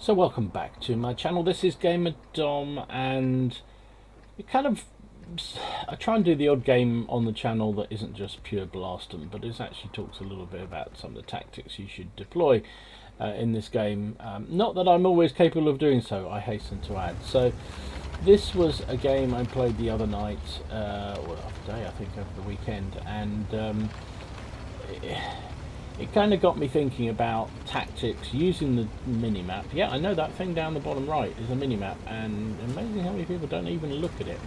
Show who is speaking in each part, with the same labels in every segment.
Speaker 1: So welcome back to my channel. This is Gamer Dom, and it I try and do the odd game on the channel that isn't just pure blasting, but it actually talks a little bit about some of the tactics you should deploy in this game. Not that I'm always capable of doing so, I hasten to add. So this was a game I played the other night, or the other day I think, over the weekend, and it kind of got me thinking about tactics using the minimap. Yeah, I know that thing down the bottom right is a minimap, and amazing how many people don't even look at it.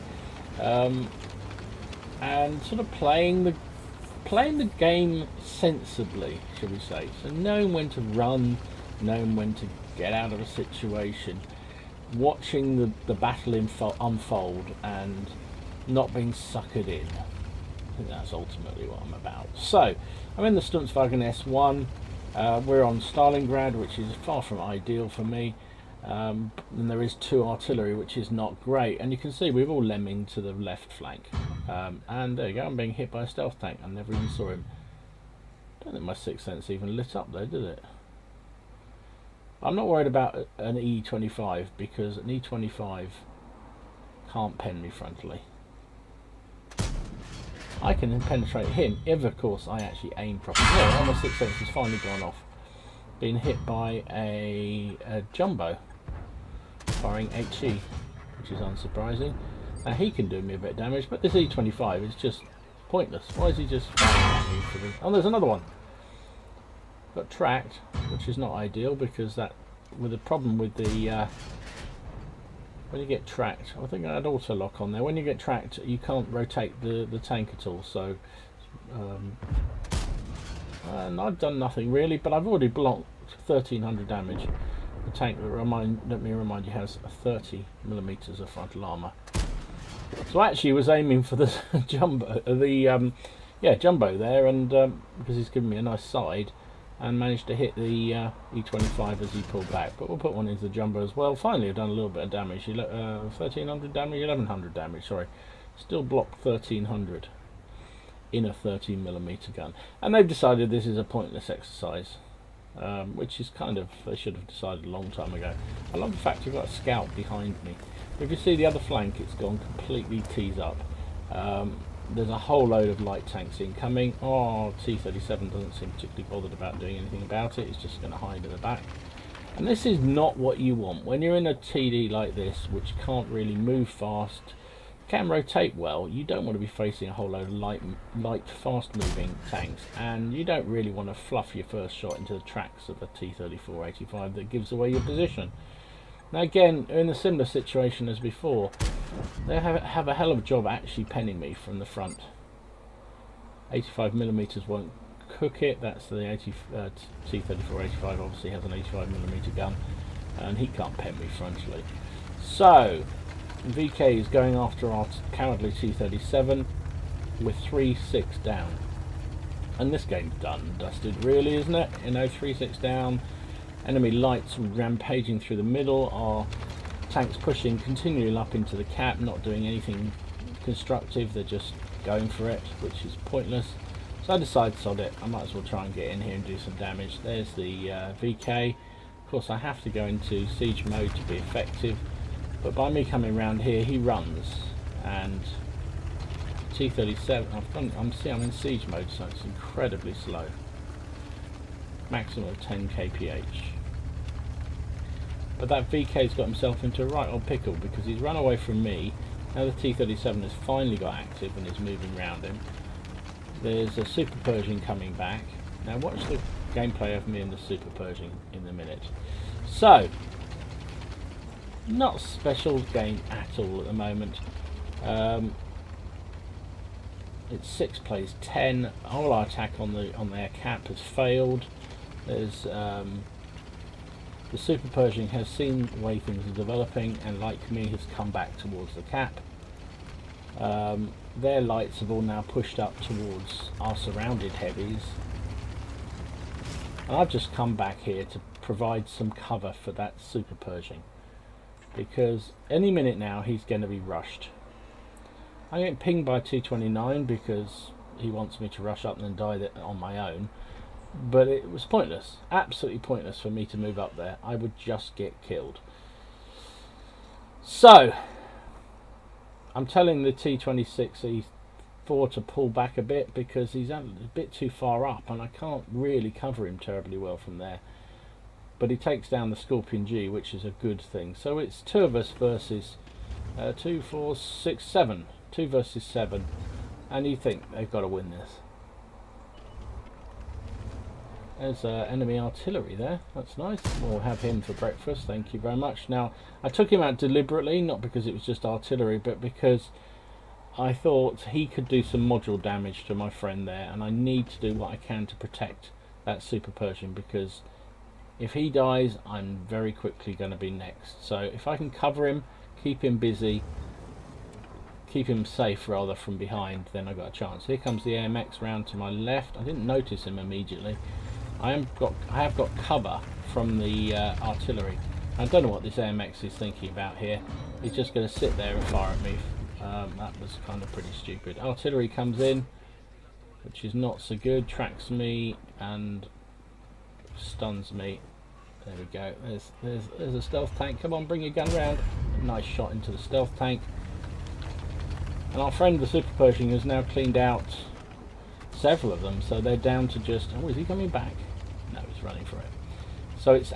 Speaker 1: And sort of playing the game sensibly, shall we say. So knowing when to run, knowing when to get out of a situation, watching the battle unfold, and not being suckered in. I think that's ultimately what I'm about. So, I'm in the Strv S1. We're on Stalingrad, which is far from ideal for me. And there is 2 artillery, which is not great. And you can see we've all lemming to the left flank. And there you go, I'm being hit by a stealth tank. I never even saw him. I don't think my sixth sense even lit up there, did it? I'm not worried about an E25, because an E25 can't pen me frontally. I can penetrate him if, of course, I actually aim properly. Yeah, my sixth sense has finally gone off. Being hit by a jumbo firing HE, which is unsurprising. Now he can do me a bit of damage, but this E25 is just pointless. Why is he just firing at me for the... Oh, there's another one. Got tracked, which is not ideal, because that, with the problem with the when you get tracked, I think I had auto lock on there. When you get tracked, you can't rotate the tank at all. So, and I've done nothing really, but I've already blocked 1300 damage. The tank, let me remind you, has 30mm of frontal armor. So I actually was aiming for the jumbo, jumbo there, and because he's given me a nice side, and managed to hit the E25 as he pulled back. But we'll put one into the jumbo as well. Finally, I've done a little bit of damage. 1300 damage, 1100 damage. Sorry, still blocked 1300 in a 13mm gun. And they've decided this is a pointless exercise, which is kind of, they should have decided a long time ago. I love the fact you've got a scout behind me. If you see the other flank, it's gone completely tees up. There's a whole load of light tanks incoming. Oh, T-37 doesn't seem particularly bothered about doing anything about it. It's just going to hide in the back. And this is not what you want. When you're in a TD like this, which can't really move fast, can rotate well, you don't want to be facing a whole load of light fast-moving tanks. And you don't really want to fluff your first shot into the tracks of a T-34-85 that gives away your position. Now again, in a similar situation as before, they have a hell of a job actually penning me from the front. 85mm won't cook it. That's the T-34-85 obviously has an 85mm gun, and he can't pen me frontally. So VK is going after our cowardly T-37 with 3-6 down. And this game's done and dusted really, isn't it? You know, 3-6 down. Enemy lights rampaging through the middle, our tanks pushing continually up into the cap, not doing anything constructive, they're just going for it, which is pointless. So I decided, sod it, I might as well try and get in here and do some damage. There's the VK. Of course I have to go into siege mode to be effective, but by me coming around here he runs, and T-37, I'm in siege mode, so it's incredibly slow. Maximum of 10 kph. But that VK's got himself into a right old pickle, because he's run away from me. Now the T-37 has finally got active and is moving around him. There's a Super Pershing coming back. Now watch the gameplay of me and the Super Pershing in a minute. So, not a special game at all at the moment. It's 6 plays 10. All our attack on their cap has failed. There's the Super Pershing has seen the way things are developing, and like me has come back towards the cap. Their lights have all now pushed up towards our surrounded heavies, and I've just come back here to provide some cover for that Super Pershing, because any minute now he's going to be rushed. I'm getting pinged by T-29 because he wants me to rush up and then die on my own. But it was pointless, absolutely pointless for me to move up there. I would just get killed. So I'm telling the T26E4 to pull back a bit because he's a bit too far up and I can't really cover him terribly well from there. But he takes down the Scorpion G, which is a good thing. So it's two of us versus 2, 4, 6, 7. 2 versus 7. And you think they've got to win this. There's enemy artillery there. That's nice. We'll have him for breakfast. Thank you very much. Now, I took him out deliberately, not because it was just artillery, but because I thought he could do some module damage to my friend there, and I need to do what I can to protect that Super Pershing, because if he dies, I'm very quickly going to be next. So if I can cover him, keep him busy, keep him safe rather from behind, then I've got a chance. Here comes the AMX round to my left. I didn't notice him immediately. I have got cover from the artillery. I don't know what this AMX is thinking about here. He's just going to sit there and fire at me. That was kind of pretty stupid. Artillery comes in, which is not so good. Tracks me and stuns me. There we go. There's a stealth tank. Come on, bring your gun round. Nice shot into the stealth tank. And our friend the Super Pershing has now cleaned out several of them, so they're down to just... Oh, is he coming back? No, he's running for it. So it's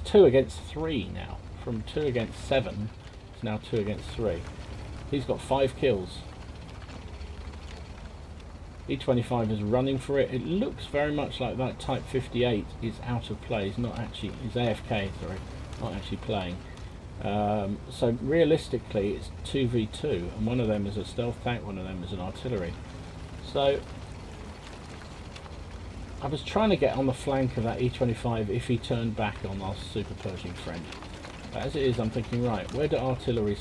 Speaker 1: 2 against 3 now. From 2 against 7, it's now 2 against 3. He's got 5 kills. E25 is running for it. It looks very much like that Type 58 is out of play. He's not actually... He's AFK, sorry. Not actually playing. So realistically it's 2v2, and one of them is a stealth tank, one of them is an artillery. So I was trying to get on the flank of that E25 if he turned back on our Super Pershing friend. But as it is, I'm thinking, right, where do artillery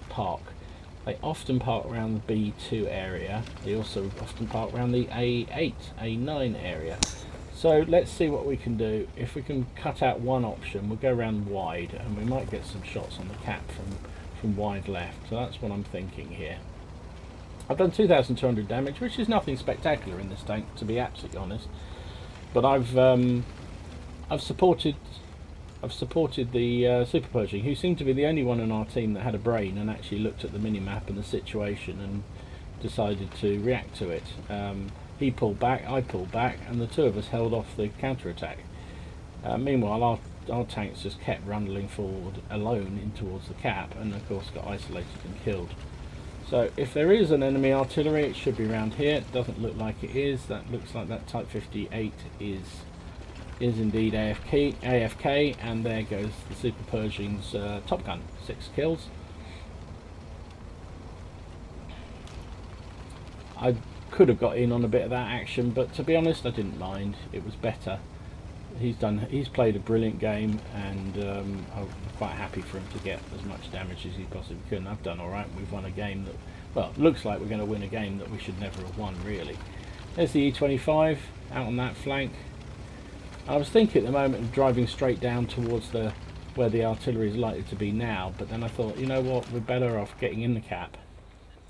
Speaker 1: park? They often park around the B2 area. They also often park around the A8, A9 area. So let's see what we can do. If we can cut out one option, we'll go around wide, and we might get some shots on the cap from wide left. So that's what I'm thinking here. I've done 2,200 damage, which is nothing spectacular in this tank, to be absolutely honest. But I've supported the Super Pershing, who seemed to be the only one in our team that had a brain and actually looked at the minimap and the situation and decided to react to it. He pulled back, I pulled back, and the two of us held off the counter-attack. Meanwhile, our tanks just kept rundling forward alone in towards the cap, and of course got isolated and killed. So if there is an enemy artillery, it should be around here. It doesn't look like it is. That looks like that Type 58 is indeed AFK, and there goes the Super Pershing's Top Gun, 6 kills. I could have got in on a bit of that action, but to be honest, I didn't mind. It was better. He's played a brilliant game, and I'm quite happy for him to get as much damage as he possibly could. And I've done all right. We've won a game that, well, looks like we're going to win a game that we should never have won, really. There's the E25 out on that flank. I was thinking at the moment of driving straight down towards where the artillery is likely to be now, but then I thought, you know what, we're better off getting in the cap,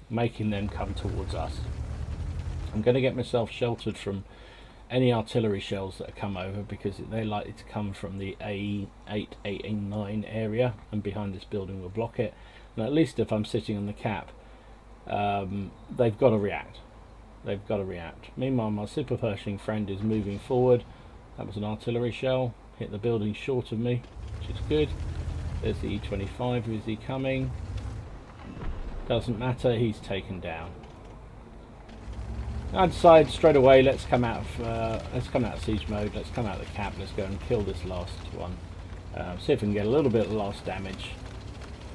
Speaker 1: making them come towards us. I'm going to get myself sheltered from any artillery shells that come over, because they're likely to come from the A8, A9 area, and behind this building will block it. And at least if I'm sitting on the cap, they've got to react. They've got to react. Meanwhile, my Super Pershing friend is moving forward. That was an artillery shell, hit the building short of me, which is good. There's the E25. Who is he coming? Doesn't matter, he's taken down. I decide straight away, let's come out of siege mode, let's come out of the cap, let's go and kill this last one. See if we can get a little bit of last damage.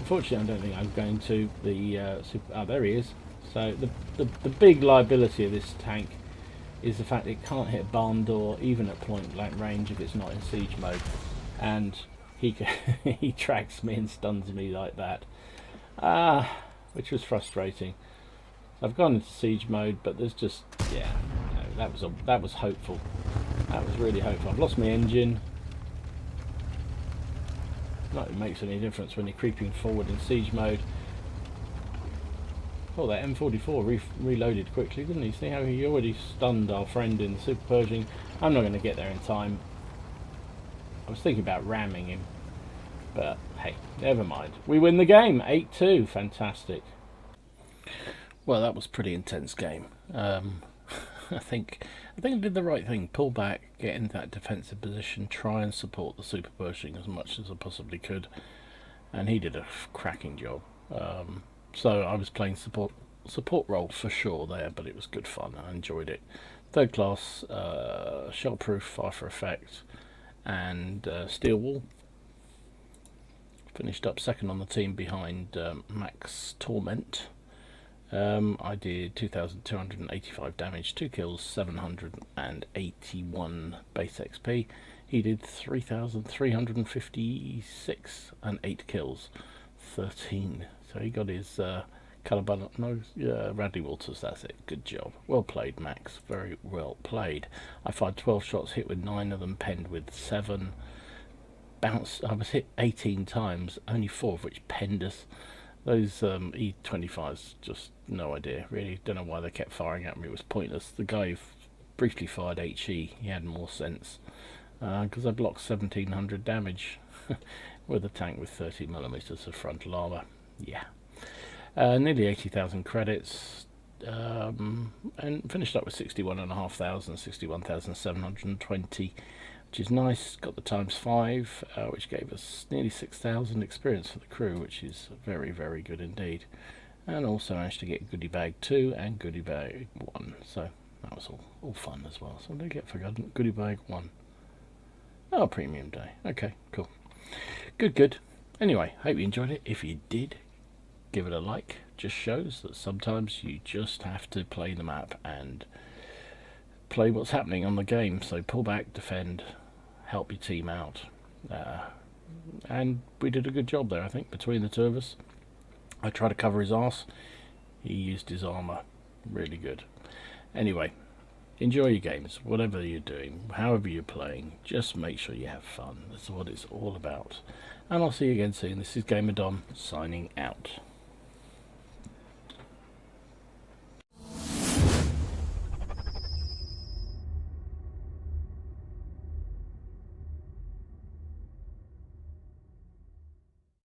Speaker 1: Unfortunately, I don't think I'm going to. There he is. So the big liability of this tank is the fact it can't hit barn door even at point blank range if it's not in siege mode, and he tracks me and stuns me like that, which was frustrating. I've gone into siege mode, but there's just, yeah, no, that was hopeful. That was really hopeful. I've lost my engine. Not that it makes any difference when you're creeping forward in siege mode. Oh, that M44 reloaded quickly, didn't he? See how he already stunned our friend in the Super Pershing, I'm not going to get there in time. I was thinking about ramming him, but hey, never mind. We win the game, 8-2, fantastic. Well, that was a pretty intense game. I think I did the right thing. Pull back, get into that defensive position, try and support the super Pershing as much as I possibly could, and he did a cracking job. So I was playing support role for sure there, but it was good fun. I enjoyed it. Third class, shell-proof, fire for effect, and steel wall. Finished up second on the team behind Max Torment. I did 2,285 damage, 2 kills, 781 base XP. He did 3,356 and 8 kills, 13. So he got his Caliban, no, Radley Walters, that's it. Good job. Well played, Max. Very well played. I fired 12 shots, hit with 9 of them, penned with 7. Bounce, I was hit 18 times, only 4 of which penned us. Those E25s, just no idea, really. Don't know why they kept firing at me. It was pointless. The guy who briefly fired HE, he had more sense. Because I blocked 1,700 damage with a tank with 30mm of frontal armour. Yeah. Nearly 80,000 credits. And finished up with 61,500, 61,720. Which is nice. Got the ×5, which gave us nearly 6,000 experience for the crew, which is very, very good indeed. And also managed to get goodie bag 2 and goodie bag 1, so that was all fun as well. So what did I get for goodie bag 1? Oh, premium day. Okay, cool. Good. Anyway, hope you enjoyed it. If you did, give it a like. Just shows that sometimes you just have to play the map and play what's happening on the game. So pull back, defend, help your team out, and we did a good job there, I think, between the two of us. I tried to cover his arse, he used his armour really good. Anyway, enjoy your games, whatever you're doing, however you're playing, just make sure you have fun. That's what it's all about. And I'll see you again soon. This is Gamer Dom signing out.